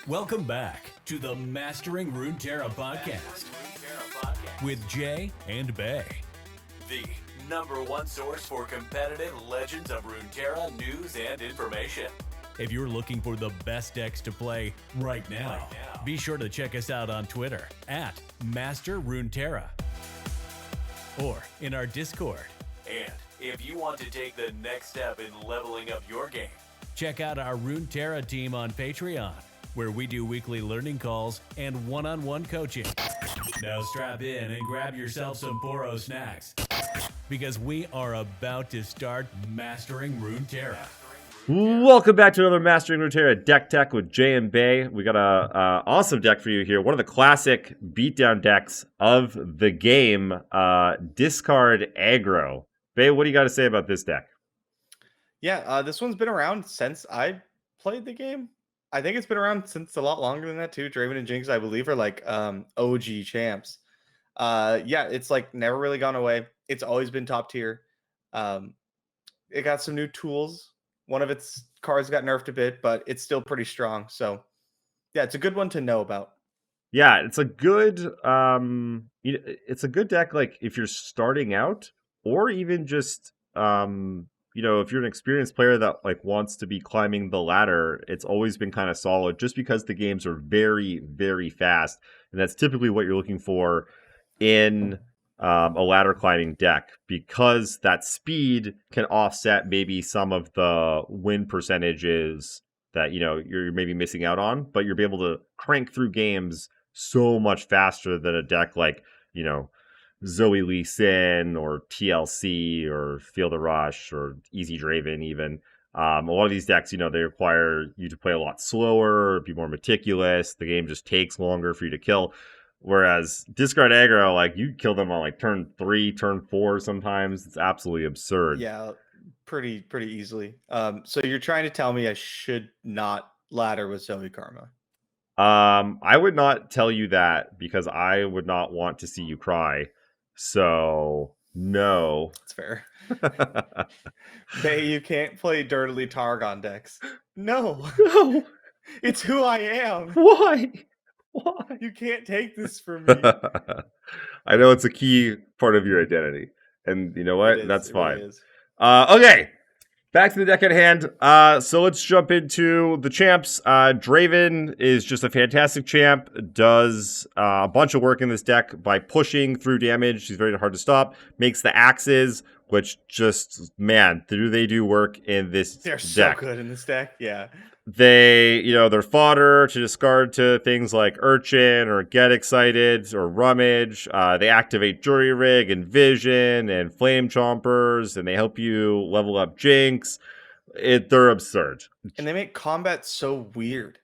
Welcome back to the Mastering Runeterra podcast with Jay and Bay, the #1 source for competitive Legends of Runeterra news and information. If you're looking for the best decks to play right now, be sure to check us out on Twitter at Master Runeterra or in our Discord. And if you want to take the next step in leveling up your game, check out our Runeterra team on Patreon, where we do weekly learning calls and one-on-one coaching. Now strap in and grab yourself some Boro snacks, because we are about to start Mastering Runeterra. Welcome back to another Mastering Runeterra Deck Tech with Jay and Bay. We got a awesome deck for you here. One of the classic beatdown decks of the game, Discard Aggro. Bay, what do you got to say about this deck? Yeah, this one's been around since I played the game. I think it's been around since a lot longer than that too. Draven and Jinx, I believe, are like OG champs. Yeah, it's like never really gone away. It's always been top tier. It got some new tools. One of its cards got nerfed a bit, but it's still pretty strong. So yeah, it's a good one to know about. Yeah, it's a good it's a good deck like if you're starting out, or even just if you're an experienced player that like wants to be climbing the ladder. It's always been kind of solid just because the games are very, very fast, and that's typically what you're looking for in a ladder climbing deck, because that speed can offset maybe some of the win percentages that you're maybe missing out on, but you'll be able to crank through games so much faster than a deck like Zoe Lee Sin or TLC or Field of Rush or Easy Draven even. A lot of these decks, they require you to play a lot slower, be more meticulous. The game just takes longer for you to kill. Whereas Discard Aggro, like, you kill them on like turn 3, turn 4 sometimes. It's absolutely absurd. Yeah, pretty easily. So you're trying to tell me I should not ladder with Zoe Karma? I would not tell you that, because I would not want to see you cry. So no. That's fair. Bay, you can't play dirtily Targon decks. No. It's who I am. Why? You can't take this from me. I know it's a key part of your identity. And you know what? That's fine. Really is. Okay. Back to the deck at hand. So let's jump into the champs. Draven is just a fantastic champ. Does a bunch of work in this deck by pushing through damage. She's very hard to stop. Makes the axes, which just, man, do they do work in this deck. They're so good in this deck. Yeah. They, they're fodder to discard to things like Urchin or Get Excited or Rummage. They activate Jury Rig and Vision and Flame Chompers, and they help you level up Jinx. They're absurd. And they make combat so weird.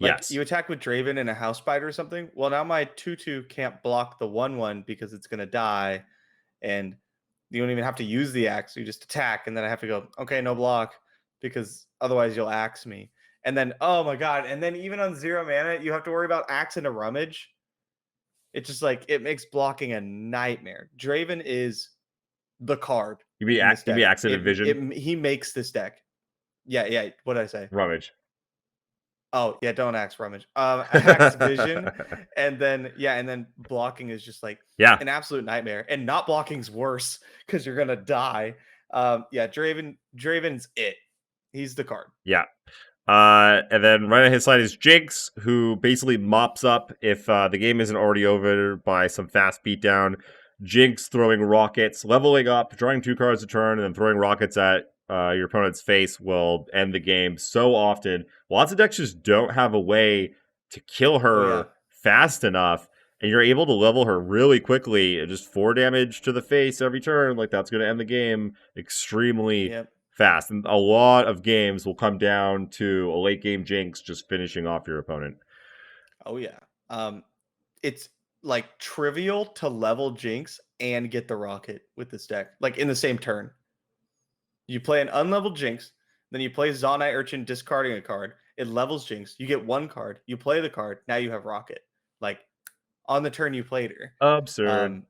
Like, yes. You attack with Draven and a House Spider or something. Well, now my 2/2 can't block the 1/1 because it's going to die. And you don't even have to use the axe. You just attack. And then I have to go, okay, no block, because otherwise you'll axe me. And then, oh my god, and then even on 0 mana, you have to worry about axe and a Rummage. It's just like, it makes blocking a nightmare. Draven is the card. You be axe and Vision? He makes this deck. Yeah. What did I say? Rummage. Oh, yeah, don't axe Rummage. Axe Vision. And then blocking is just like an absolute nightmare. And not blocking's worse because you're gonna die. Draven's it. He's the card. Yeah. And then right on his side is Jinx, who basically mops up if the game isn't already over by some fast beatdown. Jinx throwing rockets, leveling up, drawing 2 cards a turn, and then throwing rockets at your opponent's face will end the game so often. Lots of decks just don't have a way to kill her fast enough, and you're able to level her really quickly. Just 4 damage to the face every turn. Like, that's going to end the game extremely fast. And a lot of games will come down to a late game Jinx just finishing off your opponent. Oh, yeah. It's like trivial to level Jinx and get the rocket with this deck, like in the same turn. You play an unleveled Jinx, then you play Zaunite Urchin discarding a card. It levels Jinx. You get 1 card. You play the card. Now you have rocket. Like, on the turn you played her. Absurd.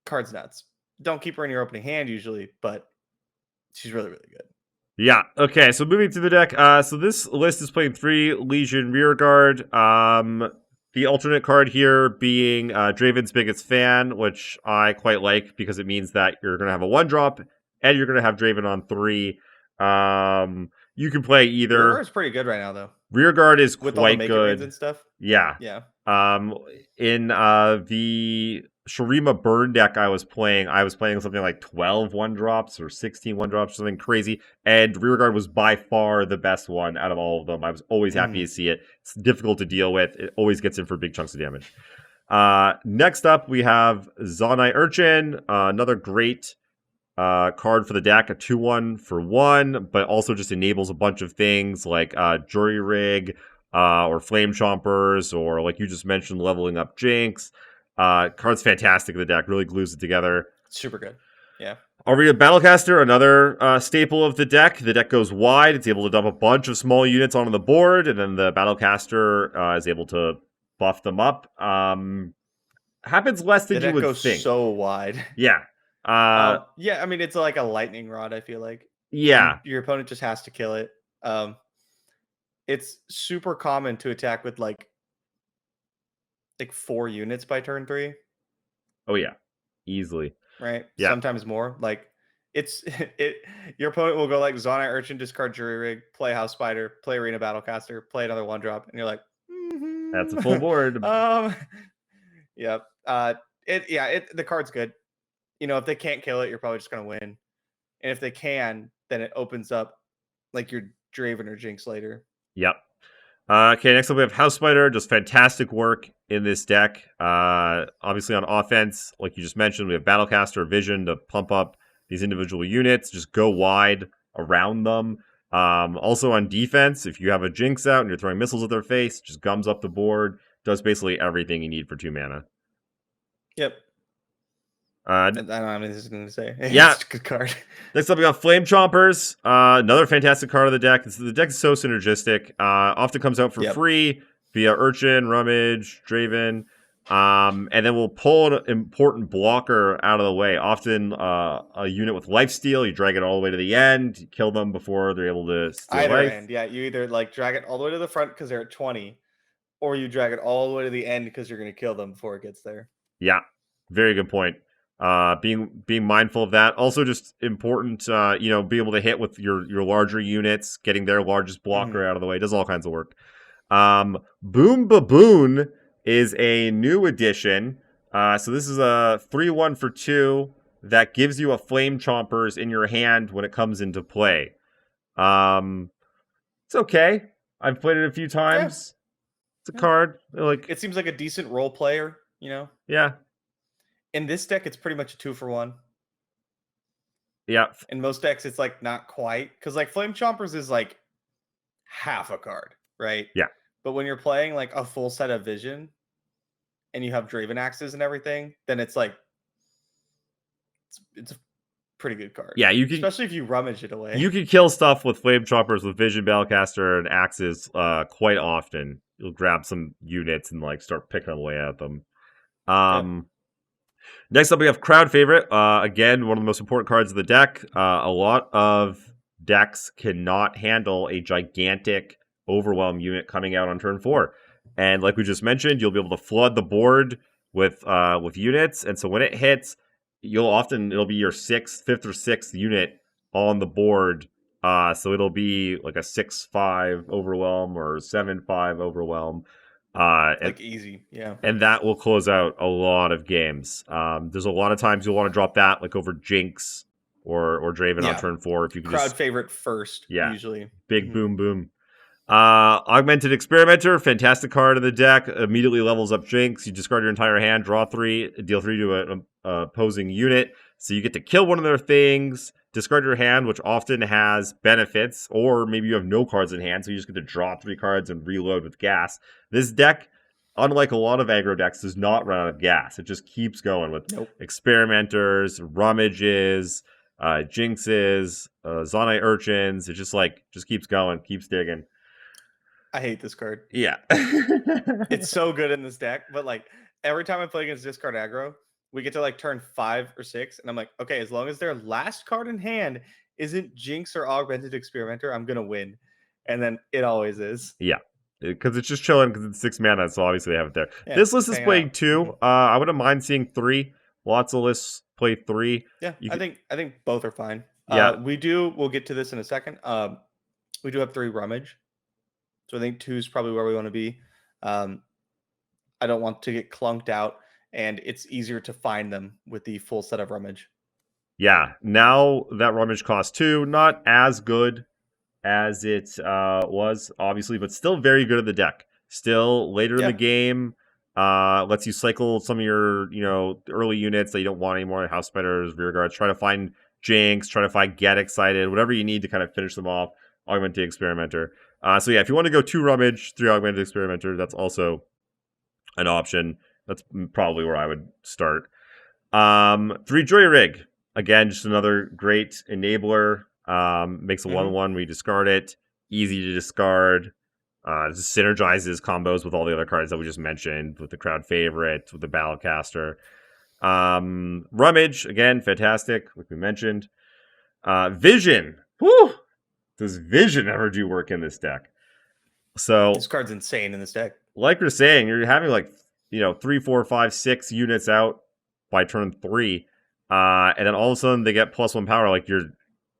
Card's nuts. Don't keep her in your opening hand usually, but she's really, really good. Yeah. Okay. So moving through the deck. So this list is playing 3 Legion Rearguard. The alternate card here being Draven's Biggest Fan, which I quite like because it means that you're going to have a 1-drop and you're going to have Draven on 3. You can play either. Rearguard's pretty good right now, though. Rearguard is With all the quite make it rains good. and stuff. Yeah. Yeah. In the Shurima Burn deck I was playing something like 12 1-drops or 16 1-drops, something crazy. And Rearguard was by far the best one out of all of them. I was always happy to see it. It's difficult to deal with. It always gets in for big chunks of damage. Next up, we have Zonai Urchin, another great card for the deck, a 2/1 for 1, but also just enables a bunch of things like Jury Rig, or Flame Chompers, or like you just mentioned, leveling up Jinx. Card's fantastic in the deck, really glues it together. Super good. Yeah. Arena Battlecaster, another staple of the deck. The deck goes wide. It's able to dump a bunch of small units onto the board, and then the Battlecaster is able to buff them up. Happens less than you would think. The deck goes so wide. Yeah. Yeah, I mean, it's like a lightning rod, I feel like. Yeah. And your opponent just has to kill it. It's super common to attack with like 4 units by turn 3. Oh yeah, easily. Right? Yeah. Sometimes more. Like your opponent will go like Zonai Urchin, discard Jury Rig, play House Spider, play Arena Battlecaster, play another 1-drop, and you're like, That's a full board. Yep. The card's good. You know, if they can't kill it, you're probably just gonna win. And if they can, then it opens up like your Draven or Jinx later. Yep. Okay, next up we have House Spider. Just fantastic work in this deck. Obviously on offense, like you just mentioned, we have Battlecaster, Vision to pump up these individual units. Just go wide around them. Also on defense, if you have a Jinx out and you're throwing missiles at their face, just gums up the board. Does basically everything you need for 2 mana. Yep. I don't know what this is going to say. Yeah. It's a good card. Next up, we got Flame Chompers. Another fantastic card of the deck. The deck is so synergistic. Often comes out for free via Urchin, Rummage, Draven. And then we'll pull an important blocker out of the way. Often a unit with lifesteal. You drag it all the way to the end. You kill them before they're able to steal life. End. Yeah, you either like drag it all the way to the front because they're at 20, or you drag it all the way to the end because you're going to kill them before it gets there. Yeah, very good point. Being mindful of that. Also just important, be able to hit with your larger units, getting their largest blocker out of the way. Does all kinds of work. Boom Baboon is a new addition. So this is a 3/1 for 2 that gives you a Flame Chompers in your hand when it comes into play. It's okay. I've played it a few times. Yeah. It's a card. It seems like a decent role player, you know? Yeah. In this deck, it's pretty much a 2 for 1. Yeah. In most decks, it's like not quite. Because like Flame Chompers is like half a card, right? Yeah. But when you're playing like a full set of Vision and you have Draven Axes and everything, then it's like it's a pretty good card. Yeah, you can, especially if you rummage it away. You can kill stuff with Flame Chompers, with Vision, Battlecaster, and Axes quite often. You'll grab some units and like start picking away at them. Next up, we have Crowd Favorite. Again, one of the most important cards of the deck. A lot of decks cannot handle a gigantic Overwhelm unit coming out on turn 4. And like we just mentioned, you'll be able to flood the board with units. And so when it hits, it'll be your 5th or 6th unit on the board. So it'll be like a 6/5 Overwhelm or 7/5 Overwhelm. Easy, yeah. And that will close out a lot of games. There's a lot of times you'll want to drop that like over Jinx or Draven on turn 4 if you can Crowd Favorite first, usually. Big boom boom. Augmented Experimenter, fantastic card in the deck. Immediately levels up Jinx. You discard your entire hand, draw 3, deal 3 to an opposing unit. So you get to kill one of their things, discard your hand, which often has benefits, or maybe you have no cards in hand, so you just get to draw 3 cards and reload with gas. This deck, unlike a lot of aggro decks, does not run out of gas. It just keeps going with Experimenters, Rummages, Jinxes, Zonai Urchins. It just keeps going, keeps digging. I hate this card. Yeah. It's so good in this deck, but like every time I play against Discard Aggro, we get to like turn 5 or 6, and I'm like, okay, as long as their last card in hand isn't Jinx or Augmented Experimenter, I'm gonna win, and then it always is. Yeah, because it's just chilling because it's 6 mana, so obviously they have it there. Yeah, This list is hanging playing out. 2. I wouldn't mind seeing 3. Lots of lists play 3. Yeah, You I could- think both are fine. Yeah. We'll get to this in a second. We do have 3 Rummage, so I think 2 is probably where we want to be. I don't want to get clunked out, and it's easier to find them with the full set of Rummage. Yeah, now that Rummage costs 2, not as good as it was, obviously, but still very good at the deck. Still, later in the game, lets you cycle some of your, early units that you don't want anymore, House Spiders, Rear Guards, try to find Jinx, try to find Get Excited, whatever you need to kind of finish them off, Augmented Experimenter. So yeah, if you want to go 2 Rummage, 3 Augmented Experimenter, that's also an option. That's probably where I would start. 3 Joy Rig. Again, just another great enabler. Makes a 1/1 we discard it. Easy to discard. Just synergizes combos with all the other cards that we just mentioned, with the crowd favorite, with the Battlecaster. Rummage, again, fantastic, like we mentioned. Vision. Whew! Does Vision ever do work in this deck? So This card's insane in this deck. like you're saying, you're having 3, 4, 5, 6 units out by turn 3. And then all of a sudden they get +1 power.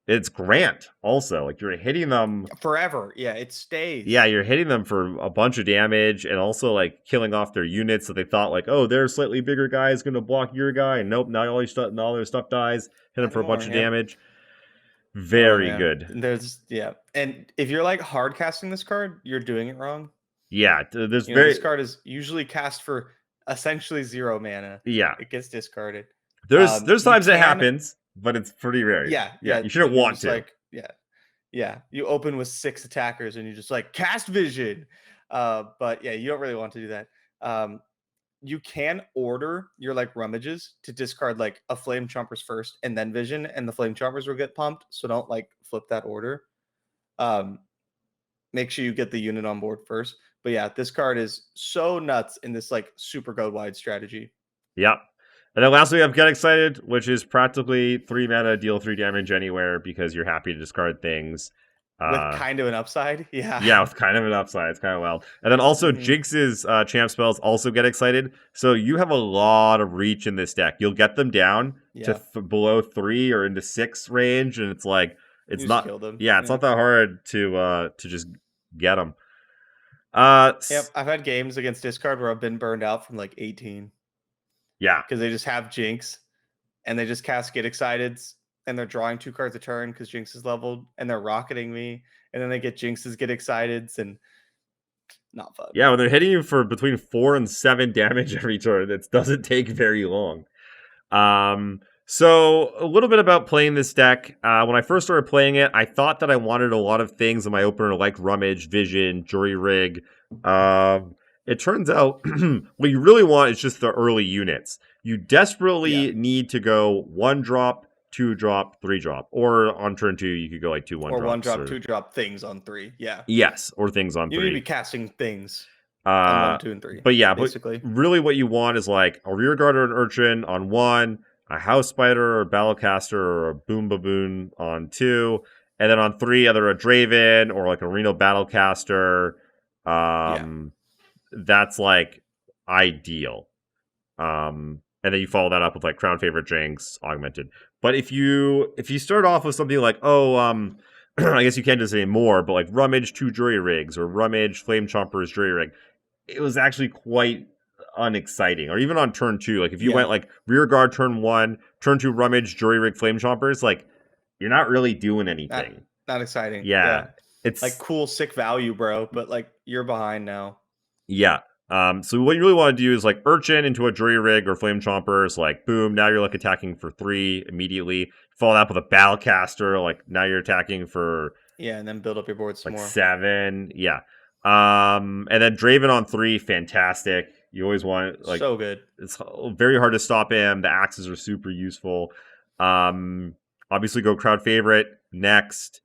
It's Grant also. You're hitting them forever. Yeah, it stays. Yeah, you're hitting them for a bunch of damage, and also killing off their units that they thought oh, their slightly bigger guy is going to block your guy, and nope, now all their stuff dies. Hit them for a bunch of damage. Very good. And if you're hard casting this card, you're doing it wrong. Yeah, this card is usually cast for essentially 0 mana. Yeah, it gets discarded. There's times it happens, but it's pretty rare. Yeah. You shouldn't want to. You open with 6 attackers and you just cast Vision. But yeah, you don't really want to do that. You can order your Rummages to discard a Flame Chompers first and then Vision, and the Flame Chompers will get pumped. So don't flip that order. Make sure you get the unit on board first. But yeah, this card is so nuts in this super go wide strategy. Yep. And then lastly, we have Get Excited, which is practically 3 mana, deal 3 damage anywhere because you're happy to discard things. With kind of an upside. Yeah. Yeah, with kind of an upside. It's kind of wild. And then also Jinx's champ spells also Get Excited. So you have a lot of reach in this deck. You'll get them down to below 3 or into 6 range, and it's it's not kill them. Yeah, it's not that hard to just get them. Yep, I've had games against discard where I've been burned out from 18. Yeah, because they just have Jinx, and they just cast Get Excited, and they're drawing 2 cards a turn because Jinx is leveled, and they're rocketing me, and then they get Jinx's Get Excited, and not fun. Yeah, when they're hitting you for between 4 and 7 damage every turn, it doesn't take very long. So a little bit about playing this deck. When I first started playing it, I thought that I wanted a lot of things in my opener, like Rummage, Vision, Jury Rig. It turns out what you really want is just the early units. You desperately need to go 1-drop, 2-drop, 3-drop. Or on turn 2, you could go 2 1-drops. Or 1-drop, 2-drop things on 3. Yeah. Yes, or things on 3. You need to be casting things on 1, 2, and 3. But yeah, basically. But really what you want is a Rear Guard or an Urchin on 1, a House Spider or a Battlecaster or a Boom Baboon on 2, and then on 3, either a Draven or a Reno Battlecaster. That's ideal. And then you follow that up with Crown Favorite Jinx, Augmented. But if you start off with something I guess you can't do this anymore, but Rummage 2 Jury Rigs or Rummage Flame Chompers Jury Rig, it was actually quite unexciting. Or even on turn 2, if you went Rear Guard turn 1, turn 2 Rummage Jury Rig Flame Chompers, you're not really doing anything. Not exciting. Yeah. It's cool, sick value, bro, but you're behind now. Yeah. So what you really want to do is Urchin into a Jury Rig or Flame Chompers, boom, now you're attacking for 3 immediately. Follow that up with a Battlecaster, now you're attacking for and then build up your board some more. 7. Yeah. And then Draven on 3, fantastic. You always want so good. It's very hard to stop him. The axes are super useful. Obviously go Crowd Favorite next.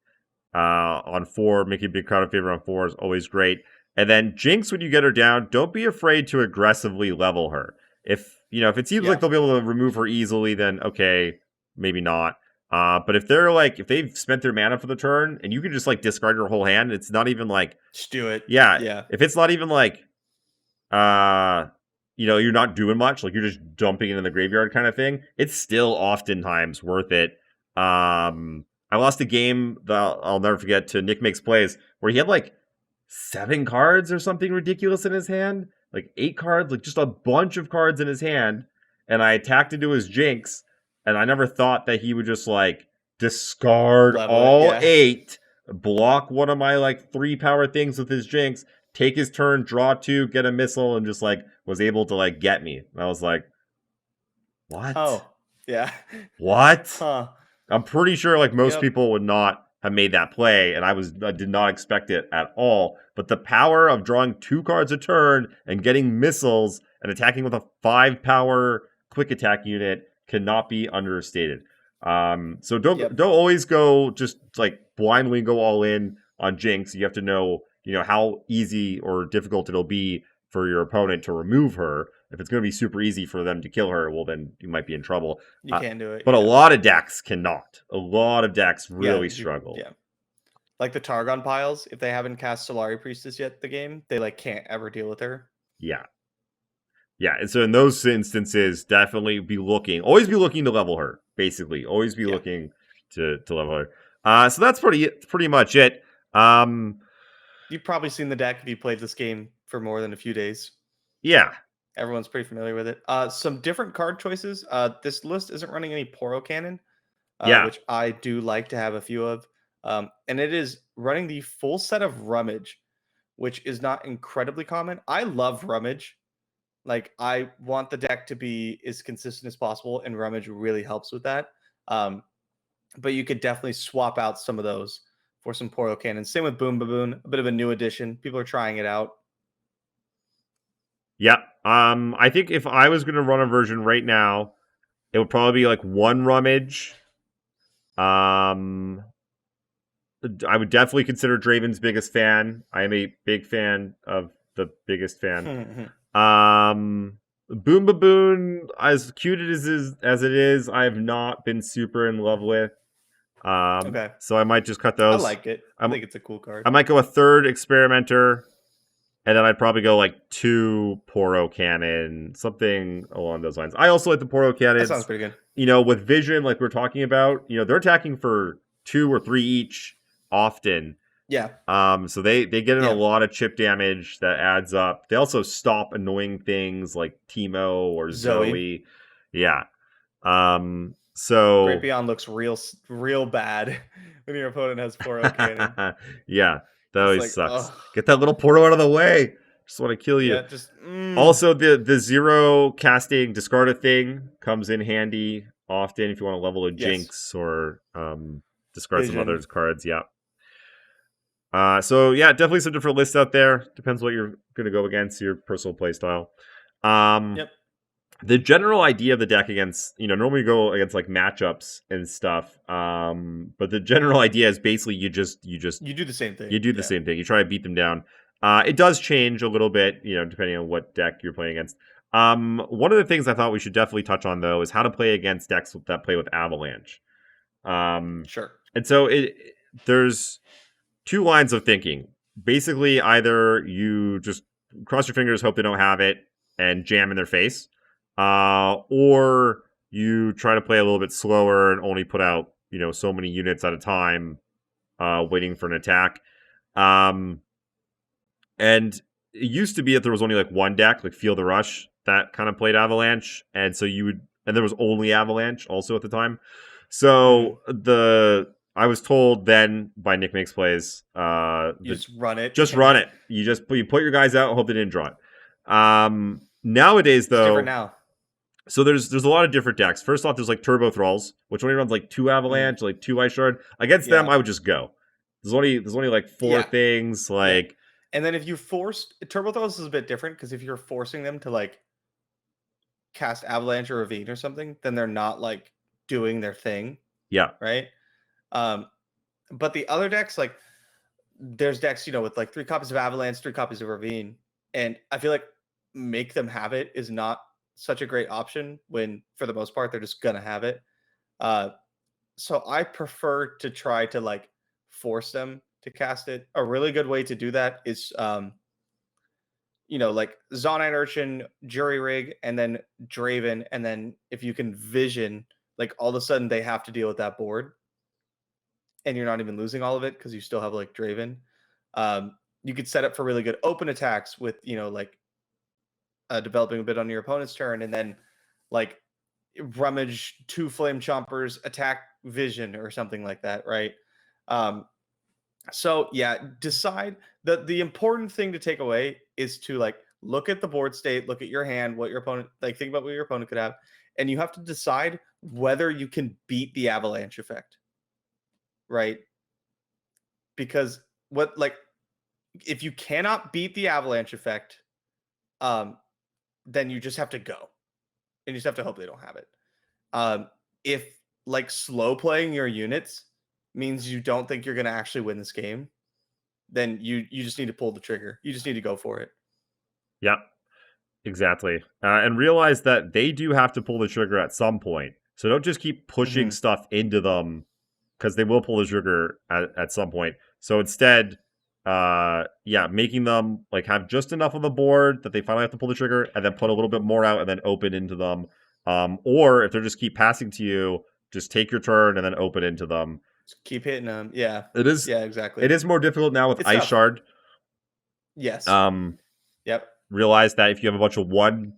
On 4, making a big Crowd Favorite on 4 is always great. And then Jinx, when you get her down, don't be afraid to aggressively level her. If it seems like they'll be able to remove her easily, then okay, maybe not. But if they've spent their mana for the turn and you can just like discard your whole hand, it's not even like, Just do it. yeah. If it's not even like, you're not doing much, like you're just dumping it in the graveyard kind of thing, it's still oftentimes worth it. I lost a game that I'll never forget to Nick Makes Plays where he had like 7 cards or something ridiculous in his hand, like 8 cards, like just a bunch of cards in his hand, and I attacked into his Jinx, and I never thought that he would just like discard all 8, block one of my like 3 power things with his Jinx, take his turn, draw 2, get a missile, and just like was able to like get me. And I was like, what? Oh, yeah. What? Huh. I'm pretty sure like most people would not have made that play, and I did not expect it at all. But the power of drawing 2 cards a turn and getting missiles and attacking with a 5 power quick attack unit cannot be understated. So don't always go just like blindly go all in on Jinx. You have to know, how easy or difficult it'll be for your opponent to remove her. If it's going to be super easy for them to kill her, well, then you might be in trouble. You can't do it. But a lot of decks cannot. A lot of decks really struggle. Yeah. Like the Targon piles, if they haven't cast Solari Priestess yet the game, they like can't ever deal with her. Yeah. Yeah, and so in those instances, definitely always be looking to level her, basically. Always be looking to level her. So that's pretty much it. You've probably seen the deck if you played this game for more than a few days. Yeah. Everyone's pretty familiar with it. Some different card choices. This list isn't running any Poro Cannon, which I do like to have a few of. And it is running the full set of Rummage, which is not incredibly common. I love Rummage. Like, I want the deck to be as consistent as possible, and Rummage really helps with that. But you could definitely swap out some of those for some Poro Cannon. Same with Boom Baboon, a bit of a new addition. People are trying it out. Yeah. I think if I was going to run a version right now, it would probably be like 1 Rummage. I would definitely consider Draven's biggest fan. I am a big fan of the biggest fan. Boom Baboon, as cute as it is, I have not been super in love with. Okay. So I might just cut those. I like it. I think it's a cool card. I might go a 3rd Experimenter, and then I'd probably go like 2 Poro Cannon, something along those lines. I also like the Poro Cannon. That sounds pretty good. With Vision, like we're talking about, they're attacking for 2 or 3 each often. Yeah. So they get in a lot of chip damage that adds up. They also stop annoying things like Teemo or Zoe. Yeah. So Great Beyond looks real bad when your opponent has Poro Cannon. Yeah, that always sucks. Get that little Poro out of the way. Just want to kill you. Yeah, Also, the 0 casting discard a thing comes in handy often if you want to level a Jinx or discard some other cards. Yeah. So yeah, definitely some different lists out there. Depends what you're going to go against, your personal playstyle. The general idea of the deck against, normally you go against like matchups and stuff. But the general idea is basically you do the same thing. You do the same thing. You try to beat them down. It does change a little bit, depending on what deck you're playing against. One of the things I thought we should definitely touch on though is how to play against decks that play with Avalanche. Sure. And so there's 2 lines of thinking. Basically, either you just cross your fingers, hope they don't have it, and jam in their face, or you try to play a little bit slower and only put out, so many units at a time, waiting for an attack. And it used to be that there was only like 1 deck, like Feel the Rush, that kind of played Avalanche, and so and there was only Avalanche also at the time. So I was told then by Nick Makes Plays, just run it. Just run it. You put your guys out and hope they didn't draw it. Nowadays, though, it's different now. So there's a lot of different decks. First off, there's like Turbo Thralls, which only runs like 2 Avalanche, like 2 Ice Shard. Against them, I would just go. There's only like 4 things. Like, and then if you force Turbo Thralls is a bit different because if you're forcing them to like cast Avalanche or Ravine or something, then they're not like doing their thing. Yeah. Right. But the other decks, like there's decks, with like 3 copies of Avalanche, 3 copies of Ravine, and I feel like make them have it is not such a great option when, for the most part, they're just gonna have it. So I prefer to try to like force them to cast it. A really good way to do that is like Zonite Urchin, Jury Rig, and then Draven, and then if you can vision, like all of a sudden they have to deal with that board, and you're not even losing all of it because you still have like Draven. You could set up for really good open attacks with like developing a bit on your opponent's turn, and then like rummage 2 Flame Chompers, attack Vision or something like that, right? So yeah, decide the important thing to take away is to like look at the board state, look at your hand, what your opponent like, think about what your opponent could have, and you have to decide whether you can beat the avalanche effect, right? Because what like if you cannot beat the avalanche effect, then you just have to go, and you just have to hope they don't have it. If like slow playing your units means you don't think you're going to actually win this game, then you just need to pull the trigger. You just need to go for it. Yeah, exactly. And realize that they do have to pull the trigger at some point. So don't just keep pushing stuff into them, because they will pull the trigger at some point. So instead, making them like have just enough of the board that they finally have to pull the trigger, and then put a little bit more out and then open into them. Or if they just keep passing to you, just take your turn and then open into them. Just keep hitting them. Yeah. It is. Yeah, exactly. It is more difficult now with Ice Shard. Yes. Yep. Realize that if you have a bunch of 1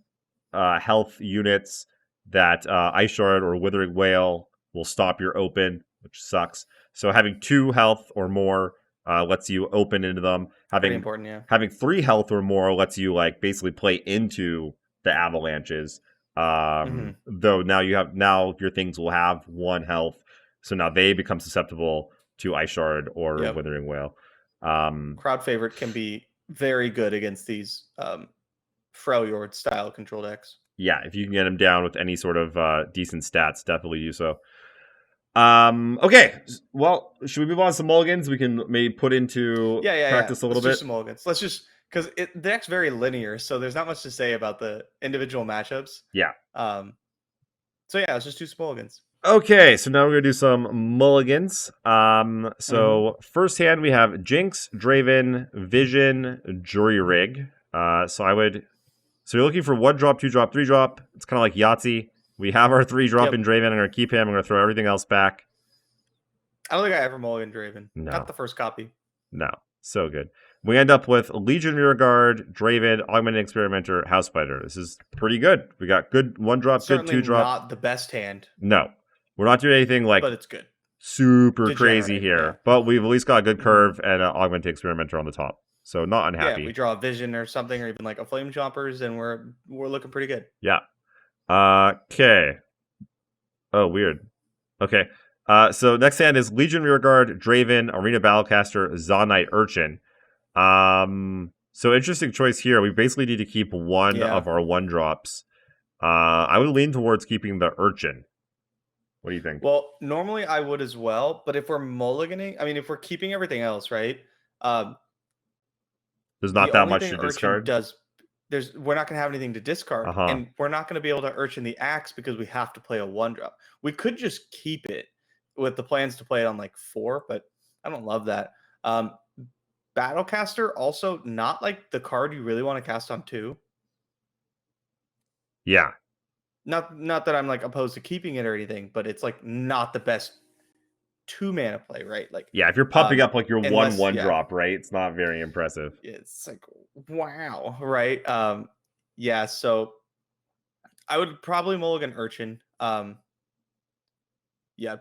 health units, that Ice Shard or Withering Wail will stop your open, which sucks. So having 2 health or more lets you open into them. Pretty important, yeah. Having 3 health or more lets you like basically play into the avalanches. Though now your things will have 1 health, so now they become susceptible to Ice Shard or Withering Wail. Crowd favorite can be very good against these Freljord style control decks. Yeah, if you can get them down with any sort of decent stats, definitely do so. Okay, well, should we move on to some mulligans? We can maybe put into practice a little bit. Let's do some mulligans. Let's just, because the deck's very linear, so there's not much to say about the individual matchups. Yeah. So yeah, let's just do some mulligans. Okay, so now we're gonna do some mulligans. First hand we have Jinx, Draven, Vision, Jury Rig. So you're looking for 1 drop, 2 drop, 3 drop. It's kind of like Yahtzee. We have our 3 drop in Draven. I'm gonna keep him. I'm gonna throw everything else back. I don't think I ever mulligan Draven. No. Not the first copy. No, so good. We end up with Legion Rearguard, Draven, Augmented Experimenter, House Spider. This is pretty good. We got good 1 drop, Certainly good 2 drop. Not the best hand. No. We're not doing anything like but it's good. Super crazy here. But we've at least got a good curve and an Augmented Experimenter on the top. So not unhappy. Yeah, we draw a Vision or something, or even like a Flame Chompers, and we're looking pretty good. Yeah. Okay. Oh, weird. Okay. So next hand is Legion Rearguard, Draven, Arena Battlecaster, Zonite Urchin. So interesting choice here. We basically need to keep 1 of our 1 drops. I would lean towards keeping the Urchin. What do you think? Well, normally I would as well, but if we're mulliganing, I mean, if we're keeping everything else, right? There's not that much to discard. We're not going to have anything to discard, and we're not going to be able to Urchin the Axe because we have to play a 1 drop. We could just keep it with the plans to play it on like 4, but I don't love that. Battlecaster also not like the card you really want to cast on 2. Yeah. Not that I'm like opposed to keeping it or anything, but it's like not the best 2 mana play, right? Like if you're pumping up like your 1/1 drop, right? It's not very impressive. It's like wow, right? So I would probably mulligan Urchin. I'd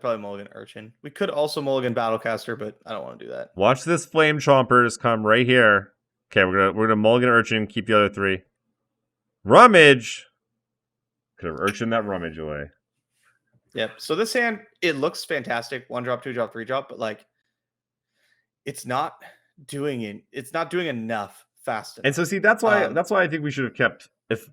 probably mulligan Urchin. We could also mulligan Battlecaster, but I don't want to do that. Watch this Flame Chompers come right here. Okay, we're gonna mulligan Urchin, keep the other 3. Rummage. Could have Urchin that Rummage away. Yep. So this hand, it looks fantastic. 1 drop, 2 drop, 3 drop, but like it's not doing it. It's not doing enough fast enough. And so see, that's why I think we should have kept, if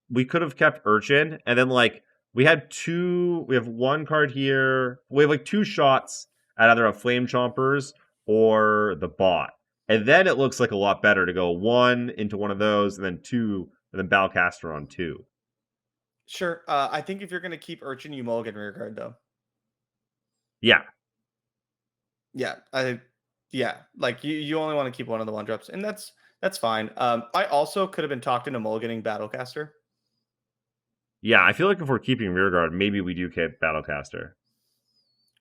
we could have kept Urchin, and then like we have 1 card here. We have like 2 shots at either a Flame Chompers or the bot. And then it looks like a lot better to go 1 into one of those, and then 2, and then Battlecaster on 2. Sure. I think if you're going to keep Urchin, you mulligan Rearguard, though. Yeah. Yeah, like you only want to keep one of the 1-drops, and that's fine. I also could have been talked into mulliganing Battlecaster. Yeah, I feel like if we're keeping Rearguard, maybe we do keep Battlecaster.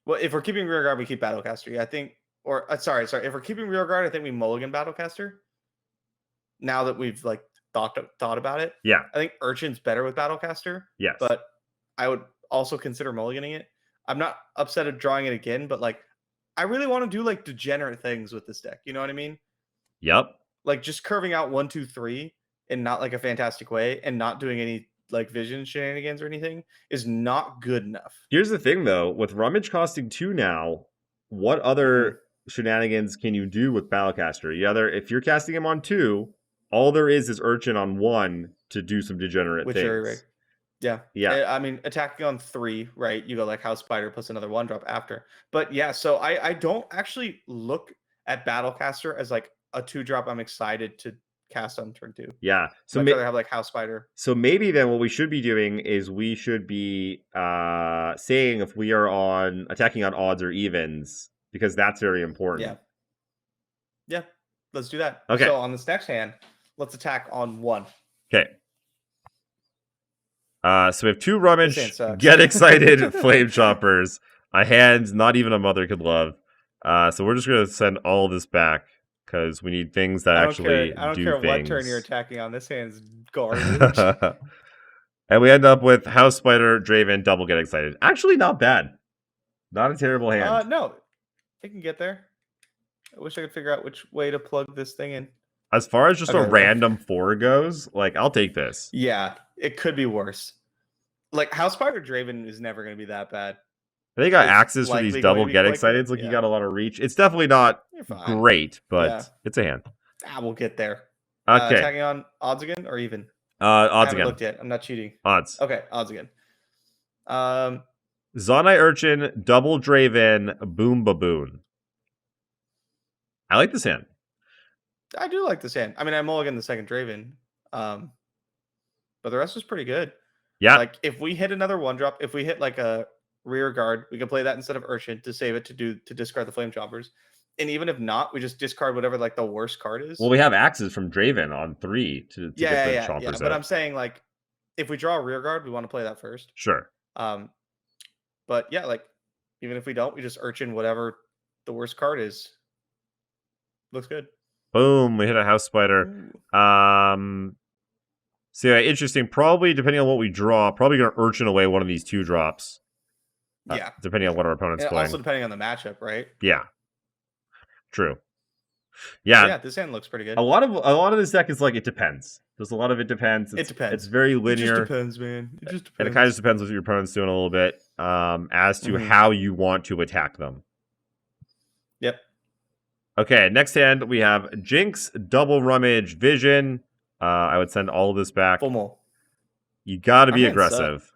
Well, if we're keeping Rearguard, we keep Battlecaster. Yeah, I think, or sorry. If we're keeping Rearguard, I think we mulligan Battlecaster. Now that we've like thought about it, Yeah. I think Urchin's better with Battlecaster. Yes. But I would also consider mulliganing it. I'm not upset at drawing it again, but like I really want to do like degenerate things with this deck. You know what I mean? Yep. Like just curving out 1, 2, 3 in not like a fantastic way, and not doing any like vision shenanigans or anything is not good enough. Here's the thing though, with Rummage costing 2 now, what other shenanigans can you do with Battlecaster? If you're casting him on 2, all there is Urchin on 1 to do some degenerate Which things. Yeah. I mean, attacking on 3, right? You go like House Spider plus another 1-drop after. But yeah, so I don't actually look at Battlecaster as like a 2-drop I'm excited to cast on turn 2. Yeah. So I'd rather have like House Spider. So maybe then what we should be doing is we should be saying if we are attacking on odds or evens, because that's very important. Yeah. Let's do that. Okay. So on this next hand, let's attack on 1. Okay. So we have 2 Rummage, Get Excited, Flame Choppers, a hand not even a mother could love. So we're just going to send all this back, because we need things that actually do things. I don't care what turn you're attacking on. This hand's garbage. And we end up with House Spider, Draven, double Get Excited. Actually, not bad. Not a terrible hand. No, it can get there. I wish I could figure out which way to plug this thing in. As far as just a random 4 goes, like, I'll take this. Yeah, it could be worse. Like, House Spider Draven is never going to be that bad. They got axes for these double Get Exciteds. Like, you got a lot of reach. It's definitely not great, but it's a hand. We'll get there. Okay. Attacking on odds again or even? Odds again. I haven't looked yet. I'm not cheating. Odds. Okay, odds again. Zonai Urchin, double Draven, Boom Baboon. I like this hand. I do like this hand. I mean, I mulligan the second Draven. But the rest was pretty good. Yeah. Like, if we hit another 1-drop, if we hit like a rear guard, we can play that instead of Urchin to save it to discard the Flame Choppers. And even if not, we just discard whatever like the worst card is. Well, we have axes from Draven on 3 to get the Choppers out. But I'm saying, like, if we draw a rear guard, we want to play that first. Sure. But yeah, like, even if we don't, we just Urchin whatever the worst card is. Looks good. Boom, we hit a House Spider. So yeah, interesting. Probably, depending on what we draw, probably going to Urchin away one of these 2 drops. Yeah. Depending on what our opponent's playing. Also depending on the matchup, right? Yeah. True. Yeah. Yeah, this hand looks pretty good. A lot of this deck is like, it depends. There's a lot of it depends. It depends. It's very linear. It just depends, man. It just depends. And it kind of just depends what your opponent's doing a little bit as to how you want to attack them. Yep. Okay, next hand we have Jinx, double Rummage, Vision. I would send all of this back. Full mole. You got to be aggressive.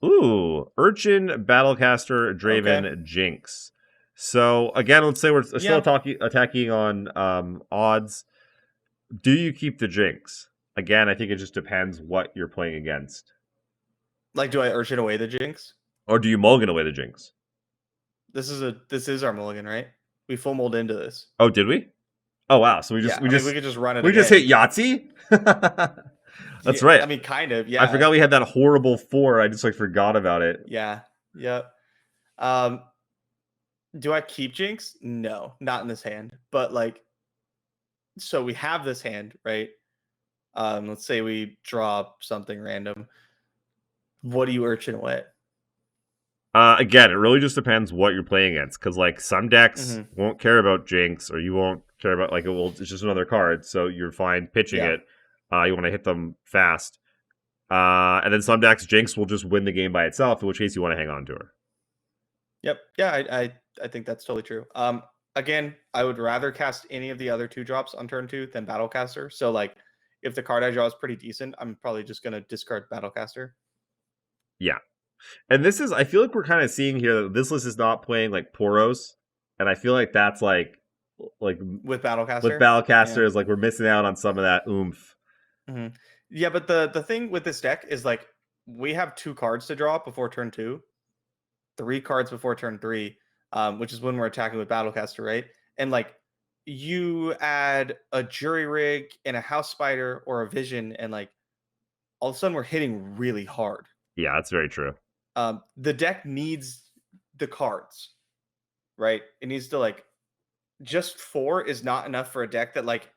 Ooh, Urchin, Battlecaster, Draven, Jinx. So again, let's say we're still attacking on odds. Do you keep the Jinx? Again, I think it just depends what you're playing against. Like, do I Urchin away the Jinx? Or do you mulligan away the Jinx? This is our mulligan, right? We full mold into this. Oh, did we? Oh wow! So we could just run it. We just hit Yahtzee. That's right. I mean, kind of. Yeah. I forgot we had that horrible 4. I just forgot about it. Yeah. Yep. Do I keep Jinx? No, not in this hand. But like, so we have this hand, right? Let's say we draw something random. What do you Urchin away? Again, it really just depends what you're playing against, because like some decks won't care about Jinx, or you won't care about it's just another card, so you're fine pitching it. You want to hit them fast, and then some decks Jinx will just win the game by itself, in which case you want to hang on to her. Yep. Yeah, I think that's totally true. Again, I would rather cast any of the other 2 drops on turn 2 than Battlecaster. So like, if the card I draw is pretty decent, I'm probably just gonna discard Battlecaster. Yeah. And I feel like we're kind of seeing here that this list is not playing like Poros, and I feel like that's like with Battlecaster. With Battlecaster is like we're missing out on some of that oomph. Yeah, but the thing with this deck is like we have 2 cards to draw before turn 2, 3 cards before turn 3, which is when we're attacking with Battlecaster, right? And like you add a Jury Rig and a House Spider or a Vision, and like all of a sudden we're hitting really hard. Yeah, that's very true. The deck needs the cards, right? It needs to like just 4 is not enough for a deck that like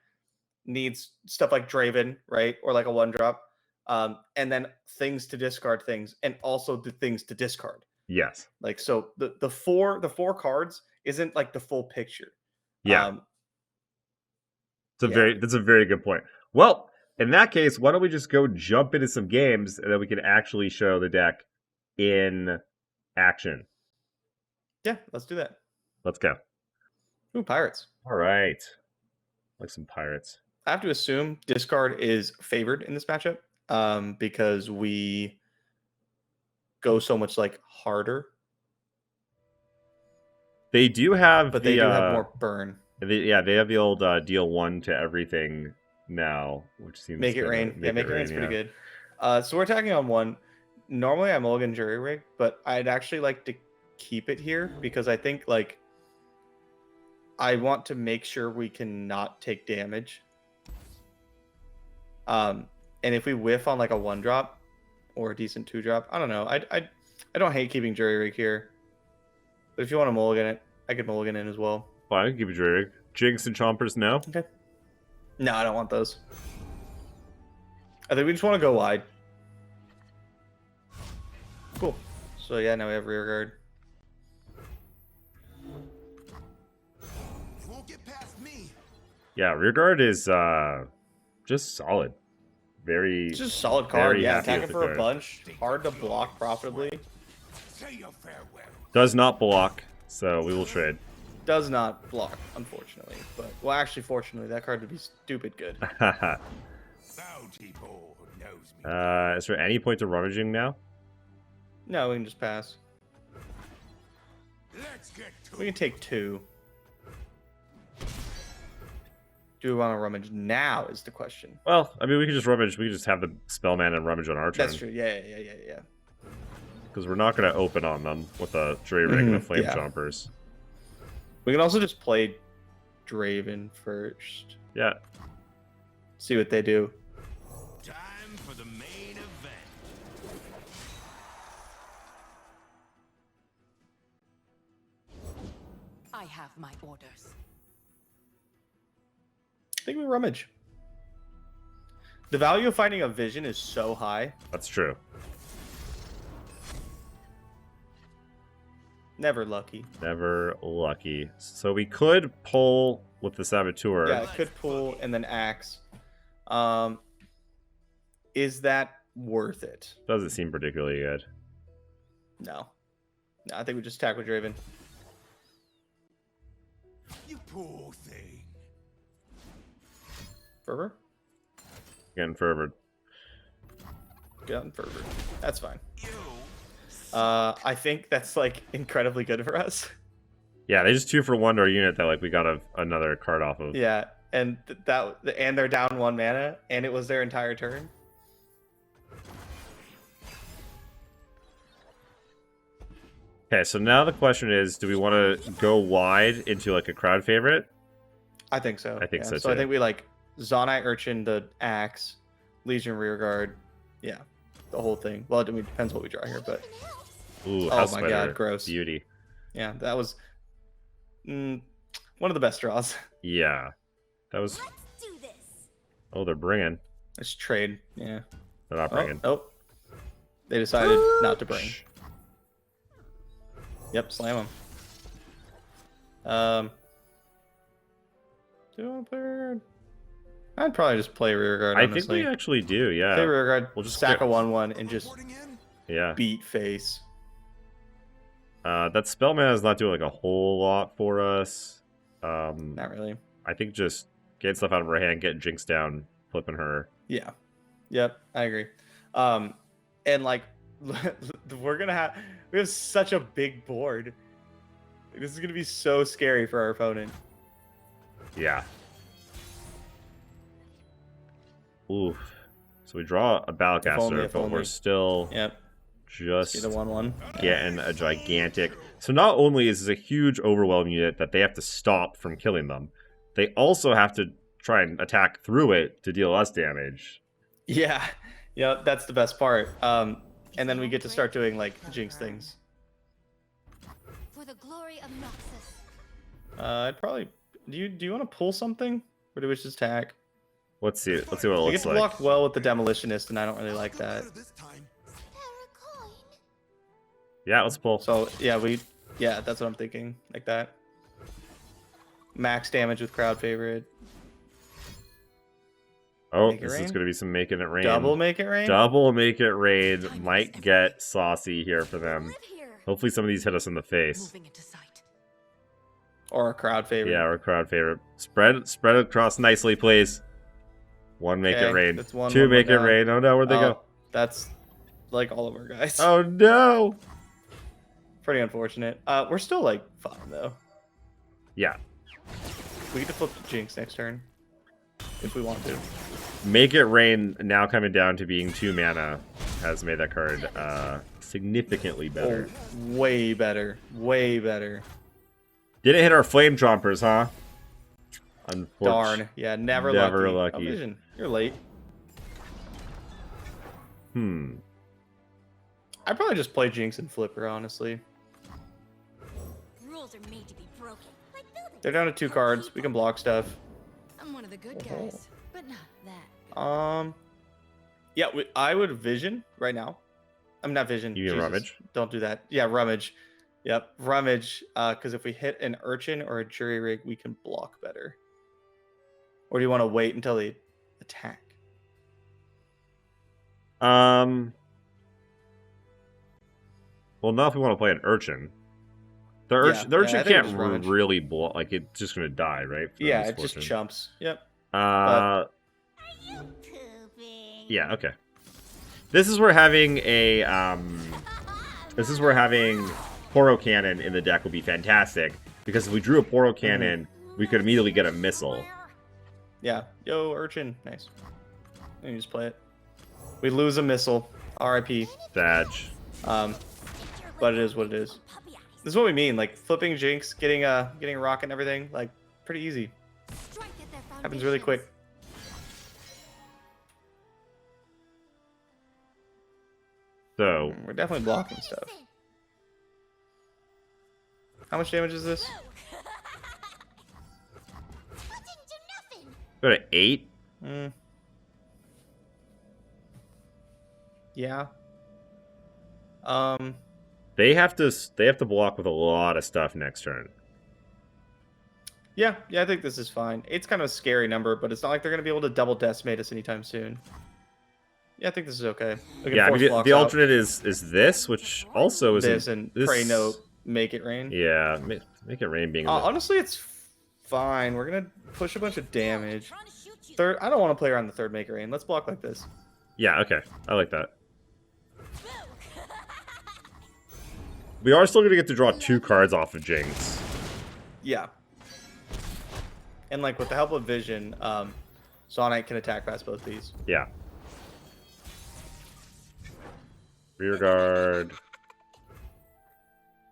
needs stuff like Draven, right? Or like a 1-drop. And then things to discard things, and also the things to discard. Yes. Like so the 4 cards isn't like the full picture. Yeah. That's a very good point. Well, in that case, why don't we just go jump into some games, and then we can actually show the deck in action. Yeah, let's do that. Let's go. Ooh, Pirates. All right. Like some Pirates. I have to assume discard is favored in this matchup, because we go so much like harder. They do have, but they do have more burn. They have the old deal 1 to everything now, which seems Make it rain. Make it rain's pretty good. So we're attacking on 1. Normally I mulligan Jury Rig, but I'd actually like to keep it here because I think like I want to make sure we can not take damage. And if we whiff on like a 1-drop or a decent 2-drop, I don't know. I don't hate keeping Jury Rig here, but if you want to mulligan it, I could mulligan in as well. Fine, I can keep a Jury Rig. Jinx and Chompers, no? Okay. No, I don't want those. I think we just want to go wide. Cool. So yeah, now we have rear guard. You won't get past me. Yeah, rear guard is just solid. Very. It's just a solid card. Yeah, happy attacking with for the a card. bunch. Hard to block profitably. Say your farewell. Does not block, so we will trade. Does not block, unfortunately. But well, actually, fortunately, that card would be stupid good. Bounty board knows me. Is there any point to rummaging now? No, we can just pass. Let's get to We can take 2. Do we want to rummage now? Is the question. Well, I mean, we can just rummage. We can just have the Spellman and rummage on our turn. That's true. Yeah. Because we're not going to open on them with a Jury Rig and a Flame yeah. Chompers. We can also just play Draven first. Yeah. See what they do. time for the main event. I have my orders. I think we rummage. The value of finding a vision is so high. That's true. Never lucky. Never lucky. So we could pull with the Saboteur. Yeah, it could pull and then axe. Is that worth it? Doesn't seem particularly good. No. No, I think we just attack with Draven. You poor thing. Fervor? Getting fervored. Get out and Fervor. That's fine. You. I think that's like incredibly good for us. Yeah, they just 2 for 1 to our unit that like we got another card off of. Yeah, and and they're down 1 mana, and it was their entire turn. Okay, so now the question is, do we want to go wide into like a crowd favorite? I think so. I think so, So I too. think we like Zonite Urchin, the axe, Legion Rearguard. Yeah, the whole thing. Well, it depends what we draw here, but Ooh, Oh House my Spider. God, gross. Beauty. yeah, that was one of the best draws. Yeah. That was... Oh, they're bringing. Let's trade. Yeah. They're not bringing. Oh. They decided not to bring. Yep, slam them. Do I want to play rearguard? I'd probably just play rearguard, I honestly. think we actually do, yeah. Play rearguard, We'll just stack get- a 1/1 and just Reporting in. Yeah. beat face. That Spellman is not doing like a whole lot for us. Not really. I think just getting stuff out of her hand, getting Jinx down, flipping her. Yeah. Yep, I agree. And like we have such a big board. This is gonna be so scary for our opponent. Yeah. Oof. So we draw a If only, Battlecaster, if but only. we're still Yep. Just Get a 1/1. getting a gigantic. So not only is this a huge overwhelm unit that they have to stop from killing them, they also have to try and attack through it to deal us damage. Yeah, yeah, that's the best part. And then we get to start doing like Jinx things. For the glory of Noxus. I'd probably. Do you want to pull something, or do we just attack? Let's see what it We looks get to like. block well with the Demolitionist, and I don't really like that. Yeah, let's pull. So yeah, that's what I'm thinking, like that. Max damage with crowd favorite. Oh, Make it this is rain? going to be some making it rain. Double make it rain. Double make it rain might get saucy here for them. Live here. Hopefully some of these hit us in the face. Moving into sight. Or a crowd favorite. Yeah, our crowd favorite. Spread across nicely, please. One make it Okay, rain. that's one, Two one make it down. rain. Oh no, where'd they go? That's like all of our guys. Oh no! Pretty unfortunate. We're still like fine though. Yeah, We get to flip the Jinx next turn if we want to. make it rain now coming down to being 2 mana has made that card significantly better. Oh, way better. Way better. Didn't hit our flame chompers, huh? Darn. Yeah, never Never lucky. lucky. Oh, Vision, you're late. I'd probably just play Jinx and Flipper, honestly. Rules are made to be broken. Like building. They're down to 2 cards. We can block stuff. I'm one of the good guys, but not that. Yeah, I would Vision right now. I'm not Vision. You mean Jesus. Rummage? Don't do that. Yeah, Rummage. Yep, Rummage. Because if we hit an Urchin or a Jury Rig, we can block better. Or do you want to wait until they attack? Well, not if we want to play an Urchin. The Urchin, the yeah, Urchin I think can't just Rummage. really block. Like, it's just going to die, right? for Yeah, it Misfortune. just chumps. Yep. Yeah, okay. This is where having a Poro Cannon in the deck would be fantastic, because if we drew a Poro Cannon, we could immediately get a missile. Yeah. Yo, Urchin. Nice. And you just play it. We lose a missile. RIP. Thag. But it is what it is. This is what we mean. Like flipping Jinx, getting a rocket and everything. Like pretty easy. Happens really quick. So, We're definitely blocking stuff. How much damage is this? go to 8. Yeah. They have to block with a lot of stuff next turn. Yeah, I think this is fine. 8's kind of a scary number, but it's not like they're going to be able to double decimate us anytime soon. Yeah, I think this is okay. We can Yeah, I force mean, blocks the out. alternate is this, which also is This and pray no, make it rain. Yeah, make it rain being. Honestly, it's fine. We're gonna push a bunch of damage. Third, I don't want to play around the third make it rain. Let's block like this. Yeah, okay, I like that. We are still gonna get to draw 2 cards off of Jinx. Yeah. And like with the help of Vision, Sonite can attack past both these. Yeah. Rear guard.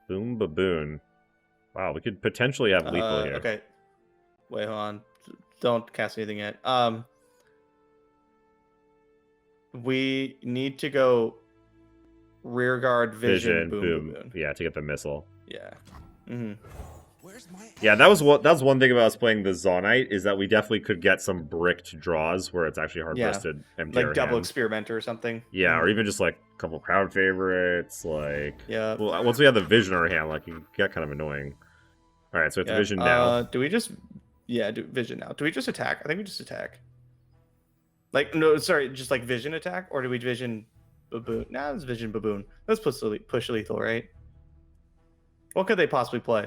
Boom baboon. Wow, we could potentially have lethal here. Okay. Wait, hold on. Don't cast anything yet. We need to go rear guard, vision, boom, boom. Yeah, to get the missile. Yeah. Mm-hmm. Yeah, that's one thing about us playing the Zonite, is that we definitely could get some bricked draws where it's actually hard for us to empty Like our double hand. experimenter or something. Yeah, or even just like a couple crowd favorites, like Yeah. Well, once we have the vision in our hand, like it can get kind of annoying. All right, so it's vision now. Do we just do vision now? Do we just attack? I think we just attack. Like no, sorry, just like vision attack, or do we vision baboon? Nah, it's vision baboon. Let's push lethal, right? What could they possibly play?